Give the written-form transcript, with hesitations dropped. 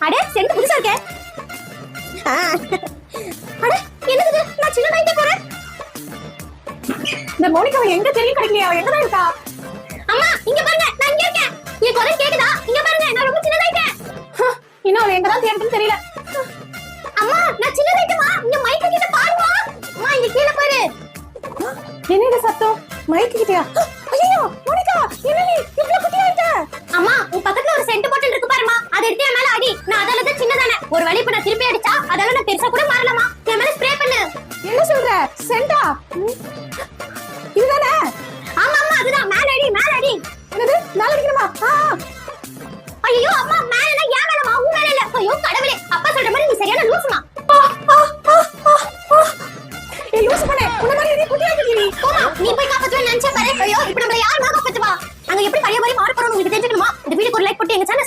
அட சென்ட் புதுசா இருக்கே. அட என்னது நான் சின்ன நைட்டே போறேன். இந்த மோனிகாவை எங்க தெரியும் கிடைக்கலையா? அவ எங்க தான் இருக்கா? அம்மா இங்க பாருங்க, நான் இங்க இருக்கேன். என் குரல் கேக்குதா? இங்க பாருங்க, நான் ரொம்ப சின்னதாயிட்டேன். இன்னும் அவ எங்க தான் தேடுதுன்னு தெரியல. அம்மா நான் சின்னதாயிட்டேமா. இங்க மைக் கிட்ட பாருமா. அம்மா இங்க கீழ பாரு. என்னது சத்தம்? மைக் கிட்டயா? ஐயோ மோனிகா, என்ன நீ இவ்ளோ குட்டியாயிட்ட? அம்மா உன் பக்கத்துல ஒரு சென்ட் பாட்டில் இருக்கு பாருமா. அதை எடுத்து என் மேல அடி. நான் அதால தான் சின்னதானே. ஒரு வழி இப்ப நான் திருப்பி அடிச்சா அதால நான் பெருசா கூட மாறலாமா. என் மேல ஸ்ப்ரே பண்ணு. என்ன சொல்ற? சென்டா? இதுதானே? ஆமா ஆமா அதுதான். மேல அடி மேல அடி. என்னது மேல அடிக்கணுமா? ஐயோ அம்மா மேல ஏன் மேலமா? உன் மேல இல்ல. ஐயோ கடவுளே, அப்பா சொல்ற மாதிரி நீ சரியான லூசுமா. ஏய் லூசு பண்ணே, உன்ன மாதிரி நீ குட்டியாயிட்ட நீ. போமா, நீ போய் காப்பாத்துவேன்னு நினைச்ச பாரு. ஐயோ இப்போ நம்ம யார் காப்பாத்துவா? அங்க எப்படி பழைய மாதிரி மாற போறோம்னு உங்களுக்கு தெரிஞ்சுக்கணுமா? இந்த வீடியோக்கு ஒரு லைக் போட்டு எங்க சேனலை